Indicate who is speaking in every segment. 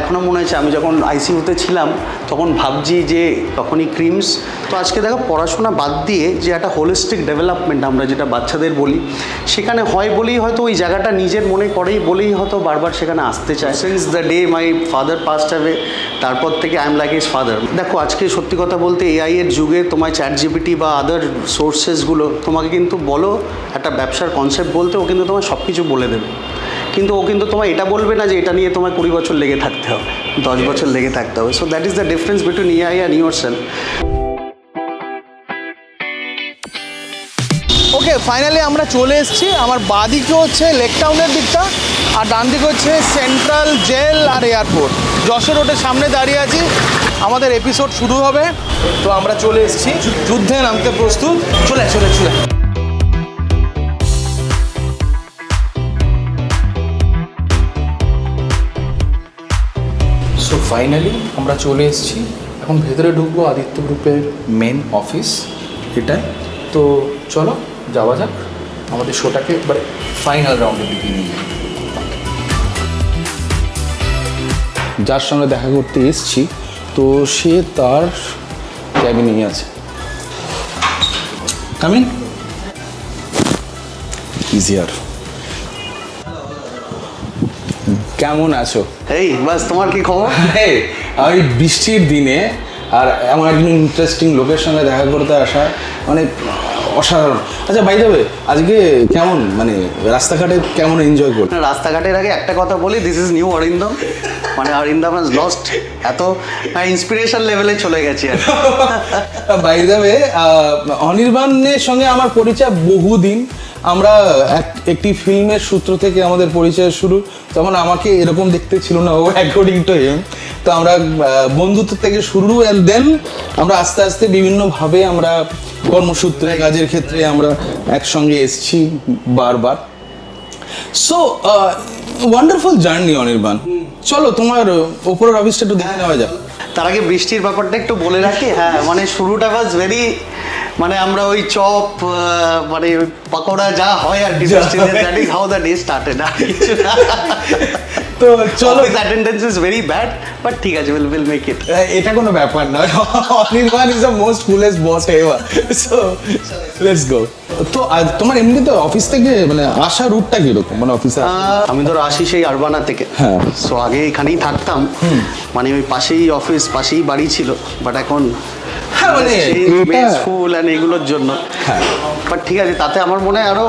Speaker 1: এখনও মনে হচ্ছে আমি যখন আইসিইউতে ছিলাম তখন ভাবছি যে তখনই ক্রিমস, তো আজকে দেখো পড়াশোনা বাদ দিয়ে যে একটা হোলিস্টিক ডেভেলপমেন্ট আমরা যেটা বাচ্চাদের বলি সেখানে হয় বলেই হয়তো ওই জায়গাটা নিজের মনে করেই বলেই হয়তো বারবার সেখানে আসতে চায়। Since the day my father passed away, তারপর থেকে I am like his father. দেখো আজকে সত্যি কথা বলতে এআই এর যুগে তোমায় চ্যাটজিপিটি বা আদার সোর্সেসগুলো তোমাকে কিন্তু বলো একটা ব্যবসার কনসেপ্ট বলতে, ও কিন্তু তোমায় সব কিছু বলে দেবে, কিন্তু ও কিন্তু তোমায় এটা বলবে না যে এটা নিয়ে তোমায় 20 বছর লেগে থাকতে হবে, 10 বছর লেগে থাকতে হবে। So that is the difference between AI and yourself.
Speaker 2: Okay, finally আমরা চলে এসেছি। আমার বাঁদিকে হচ্ছে লেক টাউনের দিকটা, আর ডান দিকে হচ্ছে সেন্ট্রাল জেল আর এয়ারপোর্ট। যশোর রোডের সামনে দাঁড়িয়ে আছি, আমাদের এপিসোড শুরু হবে। তো আমরা চলে এসেছি, যুদ্ধে নামতে প্রস্তুত। চলে চলে চলে সো ফাইনালি আমরা চলে এসেছি। এখন ভেতরে ঢুকবো আদিত্য গ্রুপের মেন অফিস এটাই। তো চলো যাওয়া যাক, আমাদের শোটাকে এবার ফাইনাল রাউন্ডের দিকে নিয়ে যাই। যার সঙ্গে দেখা করতে এসছি তো সে তার ক্যাবিনেই আছে। Coming easier. কেমন আছো?
Speaker 1: এই বাস, তোমার কি খবর?
Speaker 2: আমি বৃষ্টির দিনে আর এমন একজন ইন্টারেস্টিং লোকের সঙ্গে দেখা করতে আসা মানে অসাধারণ। আচ্ছা ভাই যাবে আজকে কেমন মানে রাস্তাঘাটে কেমন এনজয় করো?
Speaker 1: রাস্তাঘাটের আগে একটা কথা বলি, দিস ইজ নিউ অরিন্দম। মানে অরিন্দম হ্যাজ লস্ট, এত ইন্সপিরেশন লেভেলে চলে গেছে আর
Speaker 2: ভাই যাবে। অনির্বাণের সঙ্গে আমার পরিচয় বহুদিন। আমরা একটি ফিল্মের সূত্র থেকে আমাদের পরিচয় শুরু। তখন আমাকে এরকম দেখতে ছিল না ও, অ্যাকর্ডিং টু হিম। তো আমরা বন্ধুত্ব থেকে শুরু, অ্যান্ড দেন আমরা আস্তে আস্তে বিভিন্নভাবে আমরা কর্মসূত্রে কাজের ক্ষেত্রে আমরা একসঙ্গে এসেছি বারবার। So wonderful journey Anirban. চলো তোমার ওপরের অফিসটা একটু দেখে নেওয়া যাক।
Speaker 1: তার আগে বৃষ্টির ব্যাপারটা একটু বলে রাখি। হ্যাঁ, মানে শুরুটা বাস ভেরি, মানে আমরা ওই চপ মানে পকোড়া যা হয় আর কি, that is how the day started. তো চলো, attendance is very bad, but ঠিক আছে, উইল মেক ইট।
Speaker 2: এটা কোনো ব্যাপার নয়, Anirban is the most coolest boss ever. So let's go. তো তোমার এমনিতে অফিস থেকে মানে আসা রুটটা কিরকম? মানে অফিসে
Speaker 1: আমি ধরো আসি সেই আরবানা থেকে।
Speaker 2: হ্যাঁ,
Speaker 1: সো আগে এখানেই থাকতাম, মানে ওই পাশেই অফিস পাশেই বাড়ি ছিল, বাট এখন স্কুল অ্যান্ড এগুলোর জন্য। বাট ঠিক আছে, তাতে আমার মনে হয় আরও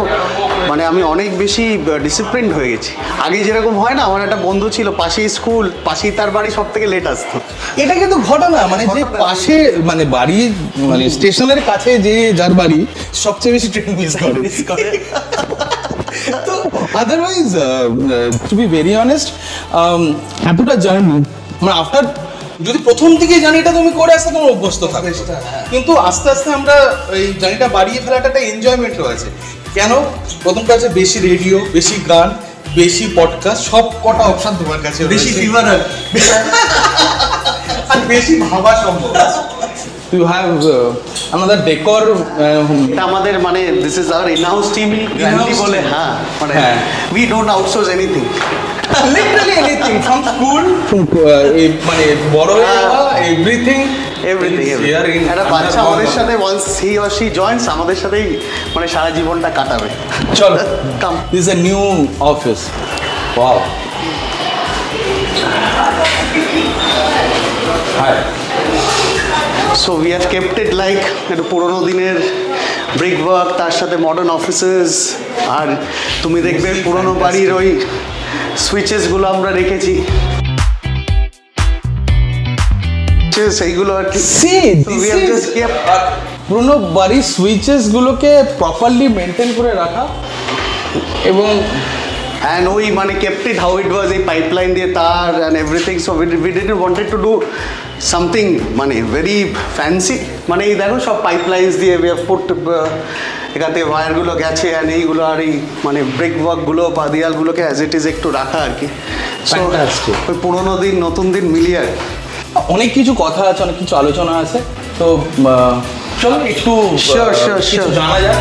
Speaker 1: মানে আমি অনেক বেশি ডিসিপ্লিনড হয়ে গেছি। আগে যেরকম হয় না, আমার একটা বন্ধু ছিল পাশেই স্কুল পাশেই তার বাড়ি, সব থেকে লেট আসতো।
Speaker 2: এটা কিন্তু ঘটনা, মানে যে পাশে মানে বাড়ি মানে স্টেশনের কাছে যে যার বাড়ি সবচেয়ে বেশি ট্রেন মিস করে। তো otherwise to be very honest, এতটা জার্নি মানে আফটার, যদি প্রথম দিকে জার্নিটা তুমি করে আসতে তোমার অভ্যস্ত থাকবে, কিন্তু আস্তে আস্তে আমরা এই জার্নিটা বাড়িয়ে ফেলাটা একটা এনজয়মেন্ট রয়েছে। কেন? প্রথমটা আছে বেশি রেডিও, বেশি গান, বেশি পডকাস্ট, সব কটা অপশন তোমার কাছে,
Speaker 1: বেশি ফিভার
Speaker 2: আর বেশি ভাবা সম্ভব। You have another decor.
Speaker 1: এটা আমাদের মানে this is our in house team বলে। হ্যাঁ, মানে we don't outsource anything.
Speaker 2: Literally anything from school to মানে বড় এভরিথিং।
Speaker 1: একটা বাচ্চা আমাদের সাথে once he or she joins, আমাদের সাথেই মানে সারা জীবনটা কাটাবে।
Speaker 2: চলো, কাম। This is a new office. Wow. Hi.
Speaker 1: So we have kept it like একটু পুরোনো দিনের ব্রিক ওয়ার্ক, তার সাথে মডার্ন অফিসেস। আর তুমি দেখবে পুরোনো বাড়ির ওই সুইচেসগুলো আমরা রেখেছি, সেইগুলো আর কি।
Speaker 2: পুরোনো বাড়ির সুইচেসগুলোকে প্রপারলি মেনটেন করে রাখা এবং
Speaker 1: and we মানে kept it how it was, a pipeline দিয়ে তার and everything. So we didn't wanted to do something মানে very fancy, মানে এই দেখো সব পাইপলাইন্স দিয়ে we have put এখানে ওয়্যারগুলো গেছে and এইগুলো আর এই মানে ব্রেক ওয়ার্কগুলো বা দেয়ালগুলোকে অ্যাজ ইট ইজ একটু রাখা আর কি। সো ওই পুরোনো দিন নতুন দিন মিলিয়ে
Speaker 2: অনেক কিছু কথা আছে, অনেক কিছু আলোচনা আছে। তো চলো একটু জানা যাক।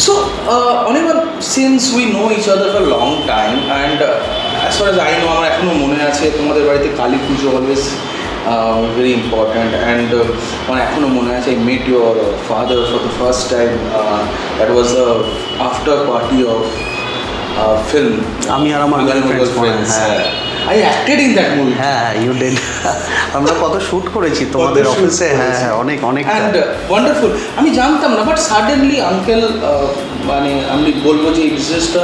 Speaker 2: So Anirban, since we know each other for a long time, and as far as I know, আমার এখনো মনে আছে তোমাদের বাড়িতে কালী পুজো অলওয়েজ very important, and আমার এখনো মনে আছে I met your father for the first time. That was the after party of film
Speaker 1: আমি আর আমার
Speaker 2: friends. I acted in that movie.
Speaker 1: হ্যাঁ, ইউ ডিড। আমরা কত শ্যুট করেছি তোমাদের অফিসে। হ্যাঁ হ্যাঁ, অনেক অনেক।
Speaker 2: And wonderful. আমি জানতাম না, বাট সাডেনলি আঙ্কেল, মানে আমি বলবো যে এই বিজনেসটা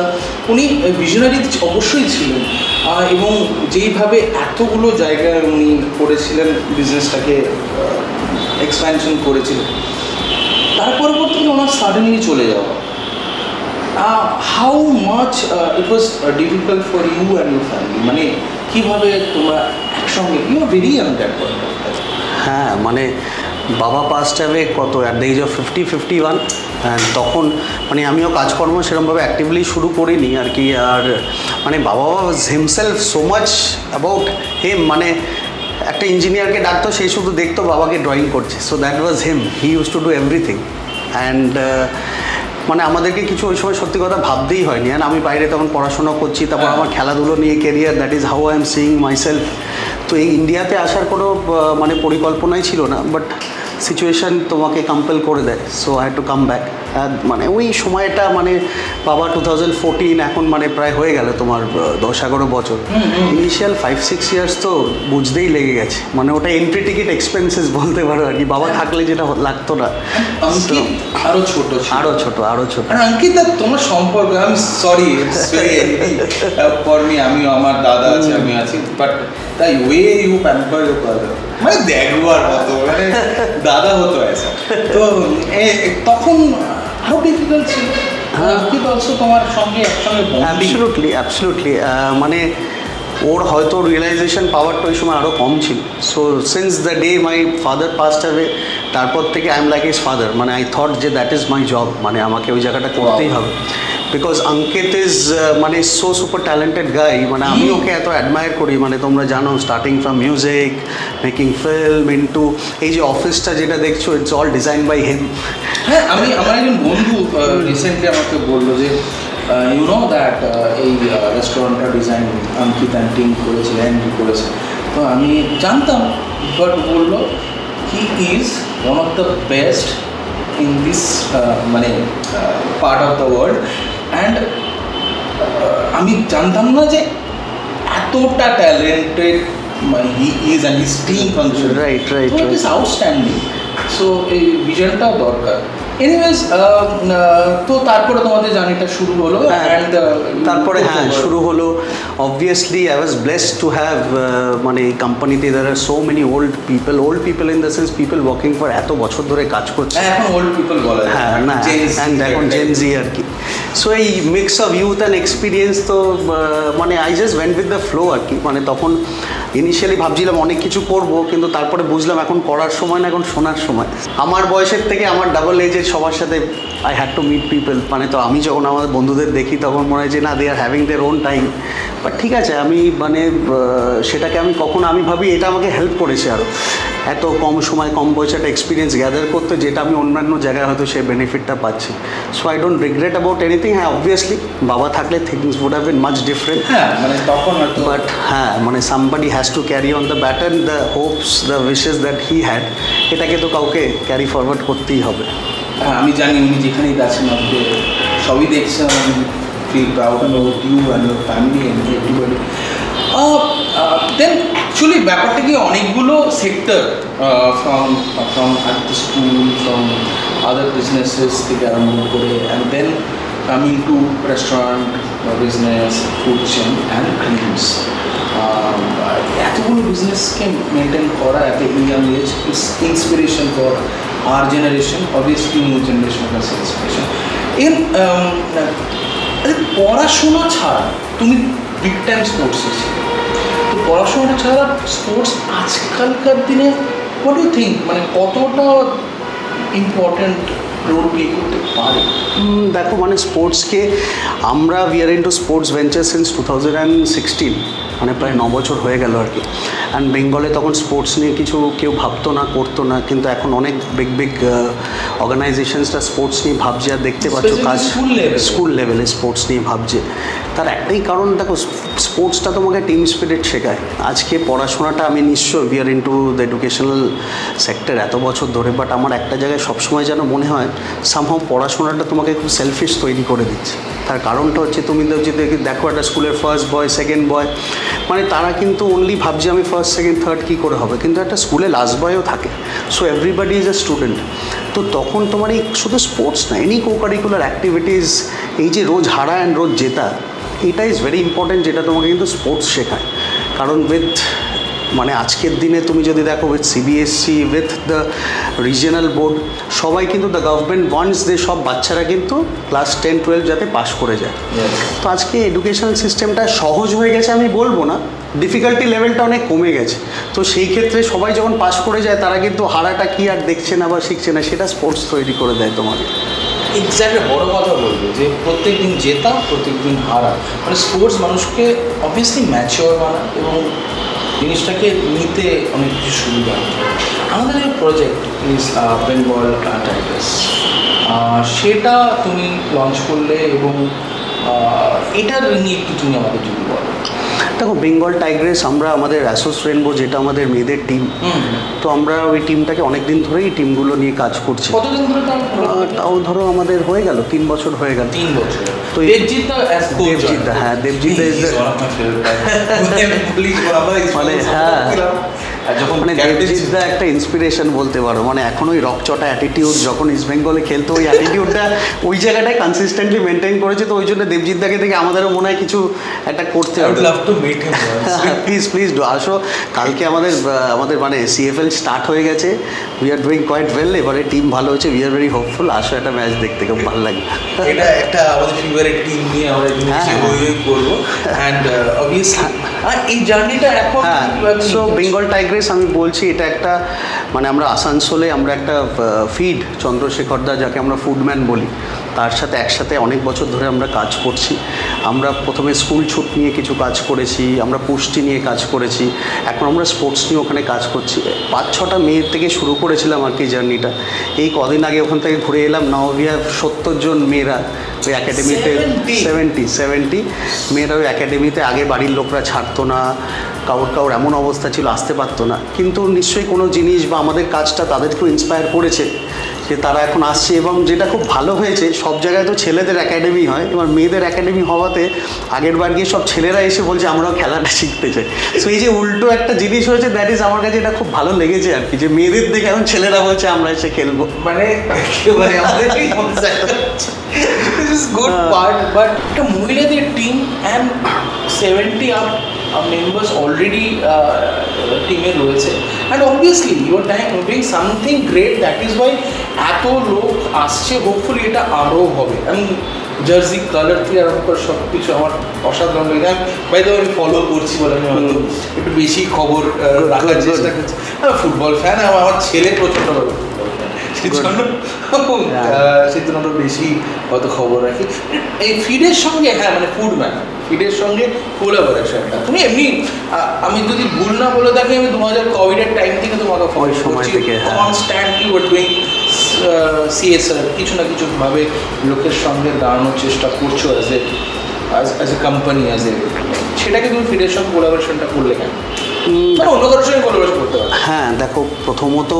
Speaker 2: উনি ভিশনারি অবশ্যই ছিলেন, এবং যেইভাবে এতগুলো জায়গায় উনি করেছিলেন, বিজনেসটাকে এক্সপ্যানশন করেছিলেন, তার পরবর্তীতে ওনার সাডেনলি চলে যাওয়া, how much it was difficult for you and your family, মানে কীভাবে তোমরা একসঙ্গে, you are very young that point of time.
Speaker 1: হ্যাঁ, মানে বাবা পাস্ট অ্যাওয়ে কত অ্যাট দ্য এজ অফ 51, তখন মানে আমিও কাজকর্ম সেরকমভাবে অ্যাক্টিভলি শুরু করিনি আর কি। আর মানে বাবা was himself so much about him, মানে একটা ইঞ্জিনিয়ারকে ডাকতো, সেই শুধু দেখতো বাবাকে ড্রয়িং করছে, so that was him, he use to do everything. And মানে আমাদেরকে কিছু ওই সময় সত্যি কথা ভাবতেই হয়নি। অ্যান্ড আমি বাইরে তখন পড়াশোনা করছি, তারপর আমার খেলাধুলো নিয়ে career, that is how I am seeing myself. তো এই ইন্ডিয়াতে আসার কোনো মানে পরিকল্পনাই ছিল না, বাট সিচুয়েশান তোমাকে কম্পেল করে দেয়, so I had to come back. মানে ওই সময়টা মানে বাবা 2014, এখন মানে প্রায় হয়ে গেল তোমার 10-11 বছর। ইনিশিয়াল 5-6 ইয়ার্স তো বুঝতেই লেগে গেছে, মানে ওটা এন্ট্রি টিকিট এক্সপেন্সেস বলতে পারো আর কি। বাবা থাকলে যেটা লাগতো না।
Speaker 2: আরও ছোট
Speaker 1: আরও ছোট।
Speaker 2: অঙ্কিতা, তোমার সম্পর্ক, আমি সরি ফর মি, আমিও, আমার দাদা আছে, আমি আছি, বাট তাই way you pamper your brother, মানে দেখবার মতো, মানে দাদা হতো এসা। তো তখন আরও ডিফিকাল্ট ছিল, কিন্তু অলসো তোমার সঙ্গে একসঙ্গে
Speaker 1: অ্যাবসলিউটলি মানে ওর হয়তো রিয়েলাইজেশন পাওয়ারটা ওই সময় আরও কম ছিল। So since the day my father passed away, তারপর থেকে I am like his father, মানে আই থট যে দ্যাট ইজ মাই জব, মানে আমাকে ওই জায়গাটা করতেই হবে। বিকজ অঙ্কিত ইজ মানে সো সুপার ট্যালেন্টেড গাই, মানে আমি ওকে এত অ্যাডমায়ার করি, মানে তোমরা জানো starting from music, making film, into এই যে অফিসটা যেটা দেখছো, it's all design by him.
Speaker 2: হ্যাঁ, আমার একজন বন্ধু রিসেন্টলি আমাকে বললো যে ইউ নো দ্যাট এই রেস্টুরেন্টটা ডিজাইন অঙ্কিত অ্যান্ড টিম করেছে, অ্যান্ডি করেছে। তো আমি জানতাম, বাট বললো he is one of the best in this মানে part of the world. And আমি জানতাম না যে এতটা talented he is and his team function,
Speaker 1: right,
Speaker 2: it is outstanding. So এই ভিশনটাও দরকার। এনিওয়েজ, তো তারপরে তোমাদের জার্নিটা শুরু হলো, অ্যান্ড
Speaker 1: তারপরে হ্যাঁ শুরু হলো। Obviously I was blessed to have মানে এই কোম্পানিতে there are so many old people in the sense people working for এত বছর ধরে কাজ করছে।
Speaker 2: এখন ওল্ড পিপল বলা যায়,
Speaker 1: হ্যাঁ না, অ্যান্ড এখন জেনজি আর কি। সো এই mix of youth and experience, তো মানে I just went with the flow আর কি। মানে তখন ইনিশিয়ালি ভাবছিলাম অনেক কিছু করব, কিন্তু তারপরে বুঝলাম এখন করার সময় না, এখন শোনার সময়। আমার বয়সের থেকে আমার ডাবল এজের সবার সাথে I had to meet people. মানে তো আমি যখন আমাদের বন্ধুদের দেখি তখন মনে হয় যে না, they are having their own time. But ঠিক আছে, আমি মানে সেটাকে আমি কখনো আমি ভাবি এটা আমাকে হেল্প করেছে আরও, এত কম সময় কম বয়সে একটা এক্সপিরিয়েন্স গ্যাদার করতে, যেটা আমি অন্যান্য জায়গায় হয়তো সেই বেনিফিটটা পাচ্ছি। So I don't regret about anything. হ্যাঁ, অবভিয়াসলি বাবা থাকলে things would have been much different,
Speaker 2: মানে তখন,
Speaker 1: বাট হ্যাঁ মানে somebody has to carry on the baton, the hopes, the wishes that he had, এটাকে তো কাউকে ক্যারি ফরওয়ার্ড করতেই হবে।
Speaker 2: আমি জানি উনি যেখানেই আছেন আপনি সবই দেখছেন, আমি feel proud about you and your family and everybody. Then actually ব্যাপারটা কি অনেকগুলো sector, from school, from other businesses থেকে আরম্ভ করে, and then coming to restaurant business, food chain and creams, এতগুলো বিজনেসকে মেনটেন করা এত young age it's inspiration for our generation, obviously new generation has inspiration. In পড়াশোনা ছাড়া তুমি বিগ টাইম স্পোর্টসে ছিলে, তো পড়াশোনা ছাড়া স্পোর্টস আজকালকার দিনে হোয়াট ডু থিঙ্ক, মানে কতটা ইম্পর্টেন্ট
Speaker 3: রোল প্লে করতে পারে?
Speaker 1: দেখো মানে স্পোর্টসকে আমরা we are into sports venture since 2016, মানে প্রায় 9 বছর হয়ে গেল আর কি। অ্যান্ড বেঙ্গলে তখন স্পোর্টস নিয়ে কিছু কেউ ভাবতো না, করতো না, কিন্তু এখন অনেক বিগ বিগ অর্গানাইজেশনসরা স্পোর্টস নিয়ে ভাবছে। আর দেখতে পাচ্ছ কাজ স্কুল লেভেলে স্পোর্টস নিয়ে ভাবছে। তার একটাই কারণ, দেখো স্পোর্টসটা তোমাকে টিম স্পিরিট শেখায়। আজকে পড়াশোনাটা আমি নিশ্চয় we are into the educational sector এত বছর ধরে, বাট আমার একটা জায়গায় সবসময় যেন মনে হয় সামহাও পড়াশোনাটা তোমাকে খুব সেলফিশ তৈরি করে দিচ্ছে। তার কারণটা হচ্ছে তুমি যদি দেখো একটা স্কুলের ফার্স্ট বয়, সেকেন্ড বয়, মানে তারা কিন্তু অনলি ভাবছে আমি ফার্স্ট, সেকেন্ড, থার্ড কী করে হবে, কিন্তু একটা স্কুলে লাস্ট বয়ও থাকে। So everybody is a student. তো তখন তোমার এই শুধু স্পোর্টস না, এনি কো কারিকুলার অ্যাক্টিভিটিস, এই যে রোজ হারা অ্যান্ড রোজ জেতা, এটা ইজ ভেরি ইম্পর্টেন্ট, যেটা তোমাকে কিন্তু স্পোর্টস শেখায়। কারণ উইথ মানে আজকের দিনে তুমি যদি দেখো with CBSE, with the regional board, সবাই কিন্তু দ্য গভর্নমেন্ট ওয়ান্টস যে সব বাচ্চারা কিন্তু ক্লাস 10-12 যাতে পাস করে যায়। তো আজকে এডুকেশনাল সিস্টেমটা সহজ হয়ে গেছে আমি বলবো না, ডিফিকাল্টি লেভেলটা অনেক কমে গেছে। তো সেই ক্ষেত্রে সবাই যখন পাস করে যায় তারা কিন্তু হারাটা কি আর দেখছে না বা শিখছে না, সেটা স্পোর্টস তৈরি করে দেয় তোমাকে।
Speaker 3: এক্স্যাক্টলি বড় কথা বলবো যে প্রত্যেক দিন জেতা, প্রত্যেক দিন হারা, মানে স্পোর্টস মানুষকে অবভিয়াসলি ম্যাচিওর বানায় এবং জিনিসটাকে নিতে অনেক কিছু সুবিধা হয়। আমাদের এই প্রজেক্ট ইজ বেঙ্গল টাইগার্স, সেটা তুমি লঞ্চ করলে এবং এটার নিয়ে একটু তুমি আমাদের যদি বলো।
Speaker 1: দেখো বেঙ্গল টাইগ্রেস আমরা আমাদের অ্যাসোস রেনবো, যেটা আমাদের মেয়েদের টিম, তো আমরা ওই টিমটাকে অনেক দিন ধরেই টিমগুলো নিয়ে কাজ করছি।
Speaker 3: কতদিন ধরে?
Speaker 1: তাও ধরো আমাদের হয়ে গেল 3 বছর হয়ে গেল।
Speaker 3: 3 বছর।
Speaker 1: তো
Speaker 3: দেবজিৎ,
Speaker 1: হ্যাঁ দেবজিৎ মানে হ্যাঁ মানে দেবজিৎদা একটা ইন্সপিরেশন বলতে পারো। মানে এখন ওই রকচটা অ্যাটিটিউড, যখন ইস্ট বেঙ্গলে খেলতো ওই অ্যাটিটিউডটা ওই জায়গাটায় কনসিস্টেন্টলি মেনটেন করেছে। তো ওই জন্য দেবজিৎদাকে দেখে আমাদেরও মনে হয় কিছু একটা করতে হবে। প্লিজ ডু আসো। কালকে আমাদের মানে সিএফএল স্টার্ট হয়ে গেছে, we are doing quite well. এবারে টিম ভালো হচ্ছে, উই আর ভেরি হোপফুল। আসো একটা ম্যাচ দেখতে, খুব ভালো লাগবে।
Speaker 3: এটা একটা আমাদের ফেভারিট টিম নিয়ে আমরা করবো অ্যান্ড অবভিয়াসলি এই জার্নিটা এখন।
Speaker 1: সো বেঙ্গল টাইগ্রেস আমি বলছি এটা একটা মানে আমরা আসানসোলে আমরা একটা ফিড চন্দ্রশেখর দা, যাকে আমরা ফুডম্যান বলি, তার সাথে একসাথে অনেক বছর ধরে আমরা কাজ করছি। আমরা প্রথমে স্কুল ছুট নিয়ে কিছু কাজ করেছি, আমরা পুষ্টি নিয়ে কাজ করেছি, এখন আমরা স্পোর্টস নিয়ে ওখানে কাজ করছি। 5-6টা মেয়ের থেকে শুরু করেছিলাম আর কি জার্নিটা। এই কদিন আগে ওখান থেকে ঘুরে এলাম। নাও উই হ্যাভ 70 জন মেয়েরা ওই একাডেমিতে। 70 মেয়েরা ওই একাডেমিতে। আগে বাড়ির লোকরা ছাড়তো না, কাউর এমন অবস্থা ছিল আসতে পারতো না, কিন্তু নিশ্চয়ই কোনো জিনিস বা আমাদের কাজটা তাদেরকেও ইন্সপায়ার করেছে যে তারা এখন আসছে। এবং যেটা খুব ভালো হয়েছে, সব জায়গায় তো ছেলেদের একাডেমি হয়, এবার মেয়েদের একাডেমি হওয়াতে আগের বার গিয়ে সব ছেলেরা এসে বলছে আমরাও খেলাটা শিখতে চাই। সো এই যে উল্টো একটা জিনিস হয়েছে, দ্যাট ইজ আমার কাছে এটা খুব ভালো লেগেছে আর কি, যে মেয়েদের দেখে এখন ছেলেরা বলছে আমরা এসে খেলবো।
Speaker 3: মানে গুড পার্ট, বাট একটা মহিলাদের team and 70 up members already টিমে রয়েছে and obviously your doing something great. That is Y এত লোক আসছে। হোপফুলি এটা আরও হবে। আমি জার্সি কালার থেকে আরম্ভ করে সব কিছু আমার অসাধারণ লাগে। বাই দ্য ওয়ে আমি ফলো করছি বলে আমি হয়তো একটু বেশি খবর রাখার চেষ্টা করছি। আমি ফুটবল ফ্যান, আমার ছেলে প্রচণ্ডভাবে ফুটবল ফ্যান, সেই জন্য আরও বেশি হয়তো খবর রাখি। এই ফিডের সঙ্গে মানে ফুডম্যান ফিডের সঙ্গে কোলাবোরেশনটা তুমি এমনি, আমি যদি ভুল না বলে থাকি, আমি 2000 কোভিডের টাইম থেকে তোমাকে ফলো করছি, কনস্ট্যান্টলি ওয়ার ডুইং সিএসআর, কিছু না কিছুভাবে লোকের সঙ্গে দাঁড়ানোর চেষ্টা করছো অ্যাজ এ কোম্পানি, সেটাকে তুমি ফিডের সঙ্গে কোলাবোরেশনটা করলে কেন? অন্য কারোর সঙ্গে কোলাবোরেশন করতে পারো।
Speaker 1: হ্যাঁ দেখো, প্রথমত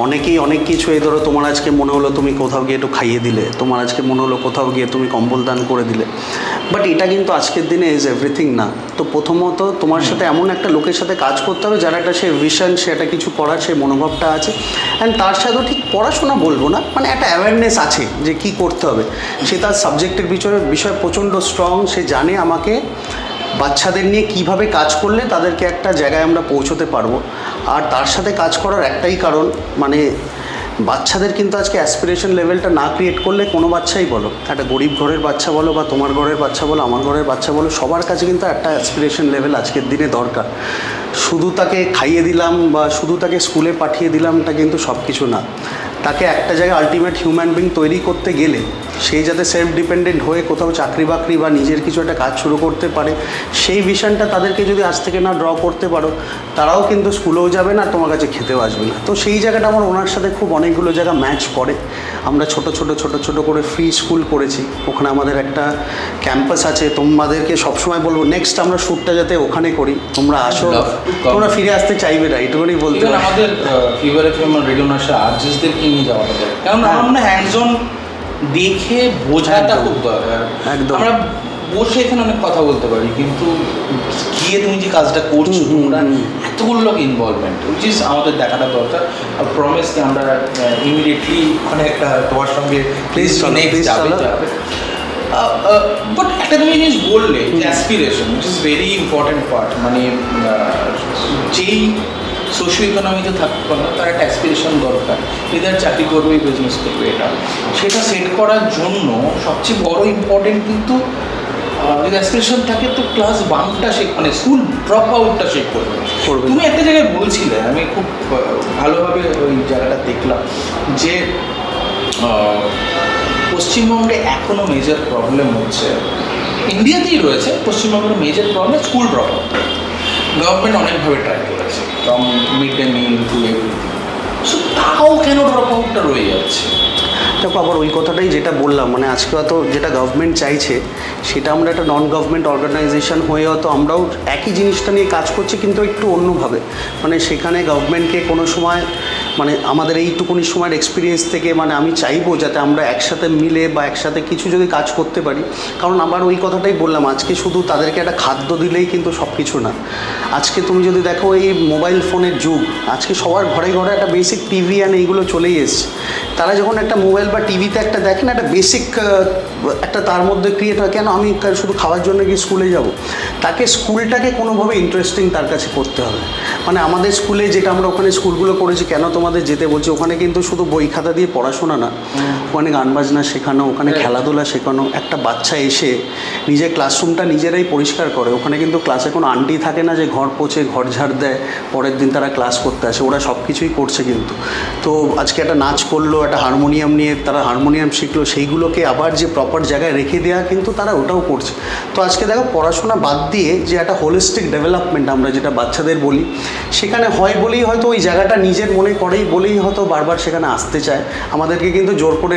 Speaker 1: অনেকেই অনেক কিছু, এই ধরো তোমার আজকে মনে হলো তুমি কোথাও গিয়ে একটু খাইয়ে দিলে, তোমার আজকে মনে হলো কোথাও গিয়ে তুমি কম্বল দান করে দিলে, বাট এটা কিন্তু আজকের দিনে ইজ এভরিথিং না। তো প্রথমত তোমার সাথে এমন একটা লোকের সাথে কাজ করতে হবে যার একটা সে ভিশন, সে একটা কিছু করার সে মনোভাবটা আছে, অ্যান্ড তার সাথেও ঠিক পড়াশোনা বলবো না, মানে একটা অ্যাওয়ারনেস আছে যে কী করতে হবে। সে তার সাবজেক্টের বিষয় প্রচণ্ড স্ট্রং, সে জানে আমাকে বাচ্চাদের নিয়ে কিভাবে কাজ করলে তাদেরকে একটা জায়গায় আমরা পৌঁছতে পারবো। আর তার সাথে কাজ করার একটাই কারণ, মানে বাচ্চাদের কিন্তু আজকে অ্যাসপিরেশন লেভেলটা না ক্রিয়েট করলে কোনো বাচ্চাই বলো, একটা গরিব ঘরের বাচ্চা বলো বা তোমার ঘরের বাচ্চা বলো, আমার ঘরের বাচ্চা বলো, সবার কাছে কিন্তু একটা অ্যাসপিরেশন লেভেল আজকের দিনে দরকার। শুধু তাকে খাইয়ে দিলাম বা শুধু তাকে স্কুলে পাঠিয়ে দিলামটা কিন্তু সব কিছু না। তাকে একটা জায়গায় আলটিমেট হিউম্যান বিং তৈরি করতে গেলে সেই যাতে সেলফ ডিপেন্ডেন্ট হয়ে কোথাও চাকরি বাকরি বা নিজের কিছু একটা কাজ শুরু করতে পারে, সেই ভিশনটা তাদেরকে যদি আজ থেকে না ড্র করতে পারো, তারাও কিন্তু স্কুলেও যাবে না, তোমার কাছে খেতেও আসবে না। তো সেই জায়গাটা আমার ওনার সাথে খুব অনেকগুলো জায়গা ম্যাচ করে। আমরা ছোট ছোট করে ফ্রি স্কুল করেছি, ওখানে আমাদের একটা ক্যাম্পাস আছে। তোমাদেরকে সবসময় বলবো নেক্সট আমরা শ্যুটটা যাতে ওখানে করি, তোমরা আসো, তোমরা ফিরে আসতে চাইবে না, এইটুকুনি বলতে পারি।
Speaker 3: আমাদের ফিভার এফএম রেডিও নাশা আর্টিস্টদেরকে নিয়ে যাওয়া যায়, কারণ আমরা হ্যান্ডস অন দেখে বোঝাটা খুব দরকার।
Speaker 1: একদম,
Speaker 3: আমরা বসে এখানে অনেক কথা বলতে পারি, কিন্তু গিয়ে তুমি যে কাজটা করছো, তোমরা এতগুলো লোক ইনভলভমেন্ট, উইচ ইজ আমাদের দেখাটা দরকার। আর প্রমিস কি আমরা ইমিডিয়েটলি ওখানে একটা তোমার সঙ্গে যাবে। বাট একটা তুমি জিনিস বললে যে aspiration, which is very important part. মানে যেই সোশিও ইকোনমিতে থাকতে না, তার একটা অ্যাসপিরেশন দরকার, এদের চাকরি করবে, বিজনেস করবে, এটা সেটা সেট করার জন্য সবচেয়ে বড় ইম্পর্টেন্ট কিন্তু যদি অ্যাসপিরেশন থাকে তো ক্লাস বাঙ্কটা শেখ, মানে স্কুল ড্রপ আউটটা শেখ করবে। তুমি একটা জায়গায় বলছিলে, আমি খুব ভালোভাবে ওই জায়গাটা দেখলাম যে পশ্চিমবঙ্গে এখনও মেজর প্রবলেম হচ্ছে, ইন্ডিয়াতেই রয়েছে, পশ্চিমবঙ্গের major problem school drop out. Government অনেকভাবে ট্রাই করেছে, from mid day meal two everything, so তাও কেন ড্রপ আউটটা রয়ে যাচ্ছে?
Speaker 1: দেখো, আবার ওই কথাটাই যেটা বললাম, মানে আজকে হয়তো যেটা গভর্নমেন্ট চাইছে সেটা আমরা একটা নন গভর্নমেন্ট অর্গানাইজেশন হয়ে হয়তো আমরাও একই জিনিসটা নিয়ে কাজ করছি, কিন্তু একটু অন্যভাবে। মানে সেখানে গভর্নমেন্টকে কোনো সময়, মানে আমাদের এইটুকুনি সময়ের এক্সপিরিয়েন্স থেকে, মানে আমি চাইবো যাতে আমরা একসাথে মিলে বা একসাথে কিছু যদি কাজ করতে পারি। কারণ আবার ওই কথাটাই বললাম, আজকে শুধু তাদেরকে একটা খাদ্য দিলেই কিন্তু সব কিছু না। আজকে তুমি যদি দেখো এই মোবাইল ফোনের যুগ, আজকে সবার ঘরে ঘরে একটা বেসিক টিভি অ্যান্ড এইগুলো চলেই এসছে। তারা যখন একটা মোবাইল বা টিভিতে একটা দেখেন, একটা বেসিক একটা তার মধ্যে ক্রিয়েট হয়, কেন আমি শুধু খাওয়ার জন্য কি স্কুলে যাব? তাকে স্কুলটাকে কোনোভাবে ইন্টারেস্টিং তার কাছে করতে হবে। মানে আমাদের স্কুলে যেটা আমরা ওখানে স্কুলগুলো করেছি, কেন তোমাদের যেতে বলছি, ওখানে কিন্তু শুধু বই খাতা দিয়ে পড়াশোনা না, ওখানে গান বাজনা শেখানো, ওখানে খেলাধুলা শেখানো। একটা বাচ্চা এসে নিজের ক্লাসরুমটা নিজেরাই পরিষ্কার করে। ওখানে কিন্তু ক্লাসে কোনো আন্টি থাকে না যে ঘর পোছে, ঘর ঝাড় দেয়, পরের দিন তারা ক্লাস করতে আসে। ওরা সব কিছুই করছে কিন্তু। তো আজকে একটা নাচ করলো, একটা হারমোনিয়াম নিয়ে তারা হারমোনিয়াম শিখলো, সেইগুলোকে আবার যে প্রপার জায়গায় রেখে দেওয়া, কিন্তু তারা ওটাও করছে। তো আজকে দেখো, পড়াশোনা বাদ দিয়ে যে একটা হোলিস্টিক ডেভেলপমেন্ট আমরা যেটা বাচ্চাদের বলি, সেখানে হয় বলেই হয়তো ওই জায়গাটা নিজের মনে করেই বলেই হয়তো বারবার সেখানে আসতে চায়। আমাদেরকে কিন্তু জোর করে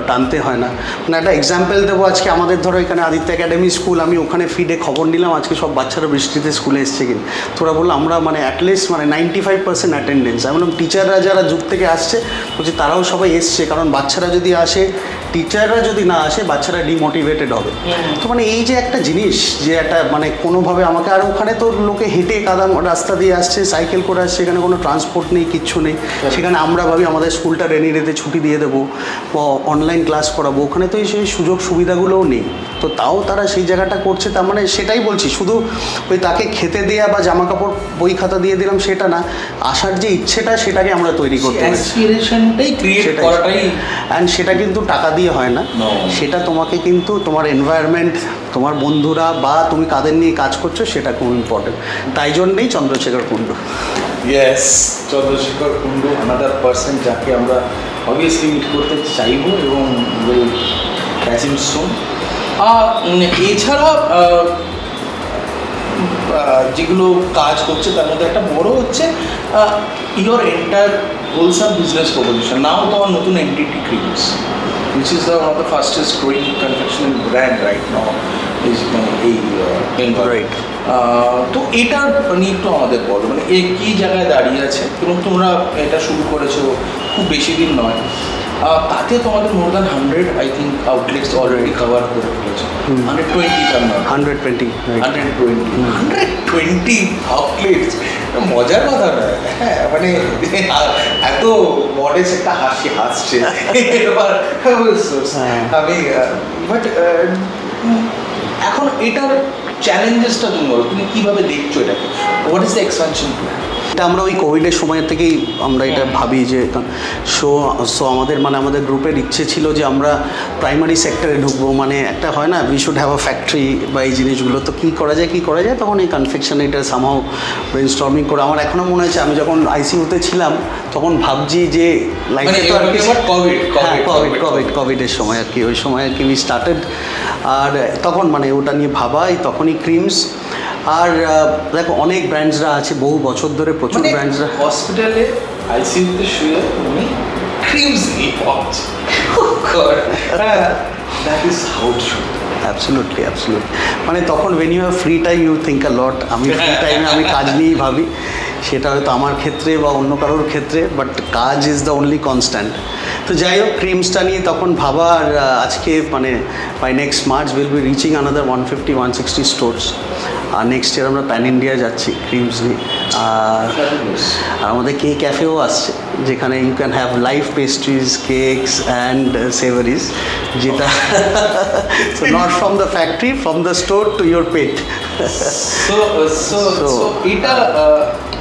Speaker 1: টানতে হয় না। মানে একটা এক্সাম্পল দেবো, আজকে আমাদের ধরো এখানে আদিত্য একাডেমি স্কুল, আমি ওখানে ফিডে খবর নিলাম আজকে সব বাচ্চারা বৃষ্টিতে স্কুলে এসছে কিনা। তোরা বললো আমরা মানে অ্যাটলিস্ট মানে 95% অ্যাটেন্ডেন্স। আমি বললাম টিচাররা যারা যুগ থেকে আসছে, বলছি তারাও সবাই এসছে, কারণ বাচ্চারা যদি আসে, টিচাররা যদি না আসে, বাচ্চারা ডিমোটিভেটেড হবে। তো মানে এই যে একটা জিনিস, যে একটা মানে কোনোভাবে আমাকে, আর ওখানে তো লোকে হেঁটে কাদা রাস্তা দিয়ে আসছে, সাইকেল করে আসছে, সেখানে কোনো ট্রান্সপোর্ট নেই, কিচ্ছু নেই। সেখানে আমরা ভাবি আমাদের স্কুলটা রেনি ডেতে ছুটি দিয়ে দেবো, অনলাইন ক্লাস করাবো, ওখানে তো সেই সুযোগ সুবিধাগুলোও নেই। তো তাও তারা সেই জায়গাটা করছে। তার মানে সেটাই বলছি, শুধু ওই তাকে খেতে দেওয়া বা জামা কাপড় বই খাতা দিয়ে দিলাম সেটা না, আসার যে ইচ্ছেটা সেটাকে আমরা তৈরি করতে হবে। অ্যান্ড সেটা কিন্তু টাকা দিয়ে হয় না, সেটা তোমাকে কিন্তু তোমার এনভায়রনমেন্ট, তোমার বন্ধুরা বা তুমি কাদের নিয়ে কাজ করছো, সেটা খুব ইম্পর্টেন্ট। তাই জন্যেই Chandrashekhar Kundu.
Speaker 3: Yes, Chandrashekhar Kundu another person যাকে আমরা অবভিয়াসলি মিট করতে চাইবো এবং এছাড়া যেগুলো কাজ করছে তার মধ্যে একটা বড় হচ্ছে your entire wholesome business proposition. Now তোমার নতুন entity Creams, which is one of the fastest growing confectionery brand right now is এই বেঙ্গল। তো এটা নিয়ে একটু আমাদের বলো, মানে এই কী জায়গায় দাঁড়িয়ে আছে, এবং তোমরা এটা শুরু করেছো খুব বেশি দিন নয়, তাতে তোমাদের more than 100 I think outlets already cover করে ফেলেছে। 120 আউটলেটস, মজার কথা নয়। হ্যাঁ, মানে এত মডেস একটা হাসি হাসছে এবার আমি। বাট এখন এটার চ্যালেঞ্জেসটা তুমি বলো, তুমি কীভাবে দেখছো এটাকে? What is the expansion plan?
Speaker 1: এটা আমরা ওই কোভিডের সময় থেকেই আমরা এটা ভাবি যে সো আমাদের গ্রুপের ইচ্ছে ছিল যে আমরা প্রাইমারি সেক্টরে ঢুকবো, মানে একটা হয় না we should have a factory বা এই জিনিসগুলো, তো কী করা যায় তখন এই কনফেকশন এটা সামহাও ব্রেনস্টর্মিং করে আমার এখনও মনে আছে আমি যখন আইসিইউতে ছিলাম তখন ভাবছি যে লাইফে তো আর কি কোভিডের সময় আর কি, ওই সময় আর কি উই স্টার্টেড। আর তখন মানে ওটা নিয়ে ভাবাই তখনই ক্রিমস। আর দেখো অনেক ব্র্যান্ডসরা আছে বহু বছর ধরে, প্রচুর ব্র্যান্ডসরা
Speaker 3: হসপিটালে আইসিইউতে শুয়ে উনি ক্রিমস নিয়ে পড়ছে। That is how it should.
Speaker 1: Absolutely মানে তখন when you have free time you think a lot. আমি ফ্রি টাইমে আমি কাজ নিয়েই ভাবি, সেটা হয়তো আমার ক্ষেত্রে বা অন্য কারোর ক্ষেত্রে, বাট কাজ ইজ দ্য অনলি কনস্ট্যান্ট। তো যাই হোক ক্রিমসটা নিয়ে তখন ভাবা, আর আজকে মানে by next March will be reaching another 150-160 stores. আর নেক্সট ইয়ার আমরা প্যান ইন্ডিয়া যাচ্ছি ক্রিমস নিয়ে। আর আমাদের কেক ক্যাফেও আসছে যেখানে you can have live pastries, cakes and savouries, যেটা not from the factory, from the store to your পেট।
Speaker 3: সো এটা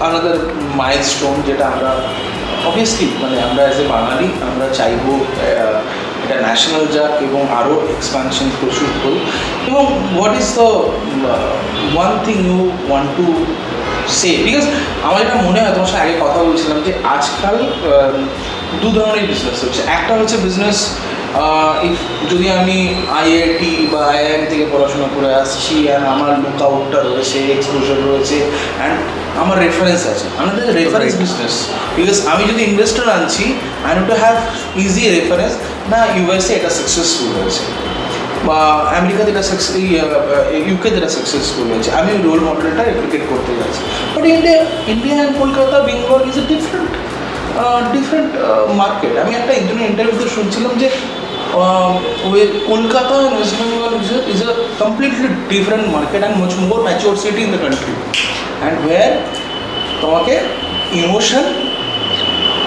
Speaker 3: আনাদার মাইলস্টোন যেটা আমরা অবভিয়াসলি মানে আমরা অ্যাজ এ বাঙালি আমরা চাইবো এটা ন্যাশনাল যাক এবং আরও এক্সপানশন প্রচুর করুক। এবং what is the one thing you want to say, because আমার যেটা মনে হয় তোমার সাথে আগে কথা বলছিলাম যে আজকাল দু ধরনের বিজনেস হচ্ছে। একটা হচ্ছে বিজনেস যদি আমি আইআইটি বা আইআইএম থেকে পড়াশোনা করে আসছি অ্যান্ড আমার লুক আউটটা রয়েছে, এক্সপোজার রয়েছে অ্যান্ড আমার রেফারেন্স আছে, আমাদের রেফারেন্স বিজনেস। বিকজ আমি যদি ইনভেস্টর আনছি I need to have easy reference, না ইউএসএ এটা সাকসেসফুল হয়েছে বা আমেরিকাতে এটা ইউকেতে এটা সাকসেসফুল হয়েছে, আমি ওই রোল মডেলটা রেপ্লিকেট করতে যাচ্ছি। But India and Kolkata Bengal is a different market. আমি একটা ইন্টারভিউতে শুনছিলাম যে Kolkata and West Bengal is a completely different market and much more mature city in the country, and where তোমাকে ইমোশন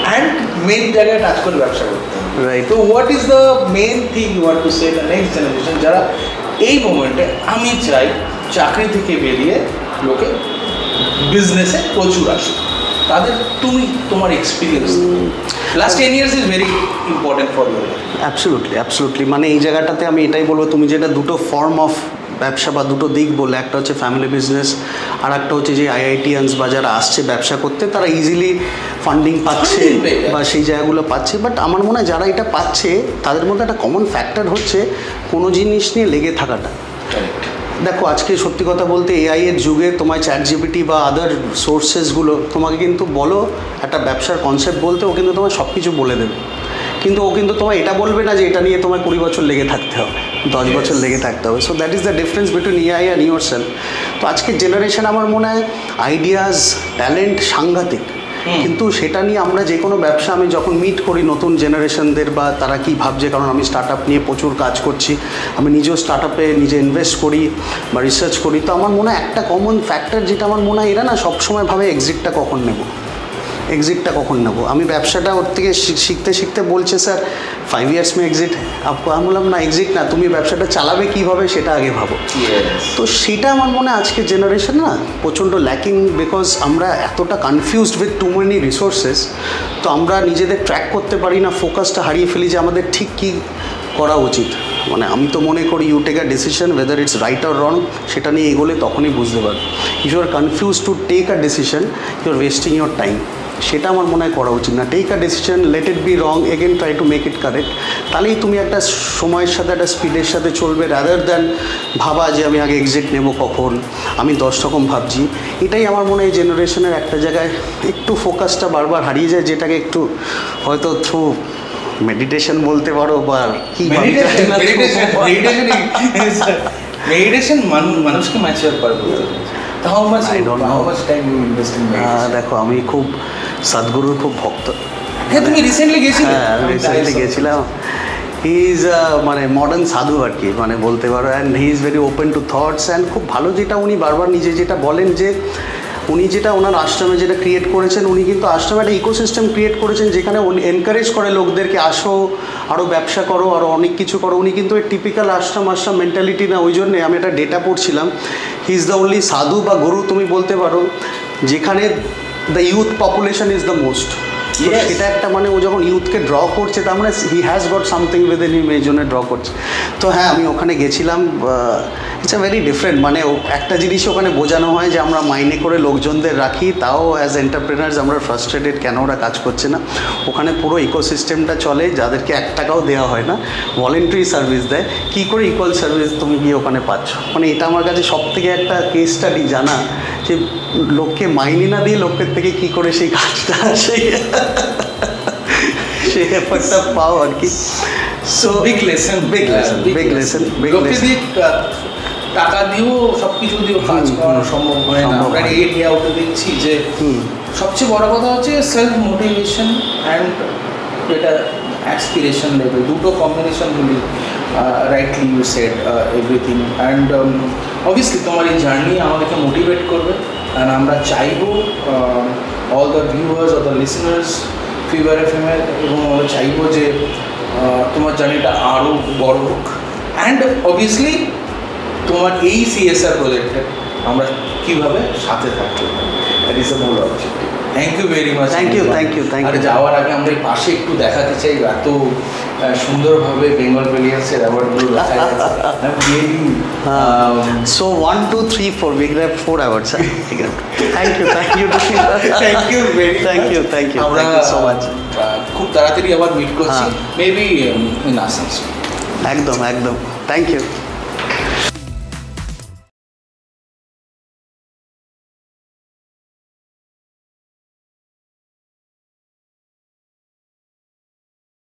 Speaker 3: অ্যান্ড মেন জায়গায় টাচ করে ব্যবসা করতে হবে।
Speaker 1: রাইট।
Speaker 3: তো what is the main thing you want to say the next generation, যারা এই মোমেন্টে আমি চাই চাকরি থেকে বেরিয়ে লোকে বিজনেসে প্রচুর আসে, তাদের তুমি তোমার experience last 10 years is very important for your life.
Speaker 1: Absolutely মানে এই জায়গাটাতে আমি এটাই বলবো, তুমি যেটা দুটো ফর্ম অফ ব্যবসা বা দুটো দিক বললে, একটা হচ্ছে ফ্যামিলি বিজনেস আর একটা হচ্ছে যে আইআইটিয়ানস বা যারা আসছে ব্যবসা করতে তারা ইজিলি ফান্ডিং পাচ্ছে বা সেই জায়গাগুলো পাচ্ছে। বাট আমার মনে হয় যারা এটা পাচ্ছে তাদের মধ্যে একটা কমন ফ্যাক্টর হচ্ছে কোনো জিনিস নিয়ে লেগে থাকাটা। দেখো আজকে সত্যি কথা বলতে এআই এর যুগে তোমায় ChatGPT বা আদার সোর্সেসগুলো তোমাকে কিন্তু বলো একটা ব্যবসার কনসেপ্ট বলতে, ও কিন্তু তোমায় সব কিছু বলে দেবে, কিন্তু ও কিন্তু তোমায় এটা বলবে না যে এটা নিয়ে তোমায় 20 বছর লেগে থাকতে হবে, 10 বছর লেগে থাকতে হবে। So that is the difference between AI and your self. তো আজকের জেনারেশন আমার মনে হয় আইডিয়াস, ট্যালেন্ট সাংঘাতিক, কিন্তু সেটা নিয়ে আমরা যে কোনো ব্যবসা, আমি যখন মিট করি নতুন জেনারেশনদের বা তারা কী ভাবছে, কারণ আমি স্টার্ট আপ নিয়ে প্রচুর কাজ করছি, আমি নিজেও স্টার্ট আপে নিজে ইনভেস্ট করি বা রিসার্চ করি, তো আমার মনে হয় একটা কমন ফ্যাক্টর যেটা আমার মনে হয় এরা না সবসময় ভাবে এক্সিটটা কখন নেব। আমি ব্যবসাটা ওর থেকে শিখতে বলছে স্যার 5 years में এক্সিট আপকো, আমি বললাম না এক্সিট না, তুমি ব্যবসাটা চালাবে কীভাবে সেটা আগে ভাবো। তো সেটা আমার মনে হয় আজকের জেনারেশন না প্রচণ্ড ল্যাকিং, বিকজ আমরা এতটা confused with too many resources, তো আমরা নিজেদের ট্র্যাক করতে পারি না, ফোকাসটা হারিয়ে ফেলি যে আমাদের ঠিক কী করা উচিত। মানে আমি তো মনে করি you take a decision whether it's right or wrong, সেটা নিয়ে এগোলে তখনই বুঝতে পারবে। If you are confuse to take a decision you are wasting your time, সেটা আমার মনে হয় করা উচিত না। Take a decision, let it be wrong, again try to make it correct, তাহলেই তুমি একটা সময়ের সাথে একটা স্পিডের সাথে চলবে, রাদার দ্যান ভাবা যে আমি আগে এক্সিট নেব কখন, আমি 10 রকম ভাবছি। এটাই আমার মনে হয় জেনারেশনের একটা জায়গায় একটু ফোকাসটা বারবার হারিয়ে যায়, যেটাকে একটু হয়তো থ্রু মেডিটেশন বলতে পারো বা কি
Speaker 3: মেডিটেশন মানুষকে ম্যাচিওর করে।
Speaker 1: দেখো আমি খুব সদ্গুরুর খুব ভক্ত।
Speaker 3: হ্যাঁ তুমি রিসেন্টলি গেছিলে?
Speaker 1: হ্যাঁ আমি রিসেন্টলি গেছিলাম। হি ইজ মানে মডার্ন সাধু আর কি, মানে বলতে পারো, and he is very open to thoughts, and খুব ভালো যেটা উনি বারবার নিজে যেটা বলেন যে উনি যেটা ওনার আশ্রমে যেটা ক্রিয়েট করেছেন, উনি কিন্তু আশ্রমে একটা ইকোসিস্টেম ক্রিয়েট করেছেন যেখানে উনি এনকারেজ করে লোকদেরকে আসো আরও ব্যবসা করো আরও অনেক কিছু করো। উনি কিন্তু ওই টিপিক্যাল আশ্রম মেন্টালিটি না, ওই জন্যে আমি একটা ডেটা পড়ছিলাম, হি ইজ দ্য অনলি সাধু বা গুরু তুমি বলতে পারো যেখানে the youth population is the most.
Speaker 3: Yes.
Speaker 1: সেটা একটা মানে ও যখন ইউথকে ড্র করছে তার মানে he has got something within him, এই জন্য ড্র করছে। তো হ্যাঁ, আমি ওখানে গেছিলাম, ইটস আ ভেরি ডিফারেন্ট, মানে একটা জিনিস ওখানে বোঝানো হয় যে আমরা মাইনে করে লোকজনদের রাখি, তাও অ্যাজ এন্টারপ্রেনার্স আমরা ফ্রাস্ট্রেটেড কেন ওরা কাজ করছে না। ওখানে পুরো ইকোসিস্টেমটা চলে, যাদেরকে 1 টাকাও দেওয়া হয় না, ভলেন্টারি সার্ভিস দেয়। কী করে ইকুয়াল সার্ভিস তুমি গিয়ে ওখানে পাচ্ছ, মানে এটা আমার কাছে সব থেকে একটা কেস স্টাডি জানা, যে লোককে মাইনে না দিয়ে লোকের থেকে কী করে সেই কাজটা সেই ব্যাপারটা পাও আর কি।
Speaker 3: সো বিগ লেসন,
Speaker 1: লোকে
Speaker 3: দিয়ে টাকা দিয়েও সব কিছু দিয়েও কাজ করানো সম্ভব হয় না। আমরা এই নিয়ে ওটা দেখছি যে সবচেয়ে বড় কথা হচ্ছে সেলফ মোটিভেশন অ্যান্ড এটা অ্যাসপিরেশন লেভেল, দুটো কম্বিনেশন হলে rightly you said everything. And obviously তোমার এই জার্নি আমাদেরকে মোটিভেট করবে, অ্যান্ড আমরা চাইবো all the viewers or the listeners Fever এফএমের, এবং আমরা চাইবো যে তোমার জার্নিটা আরও বড় হোক। অ্যান্ড অবভিয়াসলি তোমার এই CSR প্রজেক্টে আমরা কীভাবে সাথে থাকবো, দ্যাট ইজ দ্য মূল objective. Thank you very much.
Speaker 1: Thank you.
Speaker 3: আর যাওয়ার আগে আমরা এই পাশে একটু দেখাতে চাই, এত সুন্দরভাবে বেঙ্গল ব্রিলিয়ান্সের অ্যাওয়ার্ডগুলো দেখা যাচ্ছে।
Speaker 1: So 1, 2, 3, 4, we grabbed 4 awards. Thank you.
Speaker 3: Thank you very much.
Speaker 1: Thank you so much.
Speaker 3: খুব তাড়াতাড়ি আবার মিট করছি, মেবি ইন আসানসোল।
Speaker 1: একদম, থ্যাংক ইউ।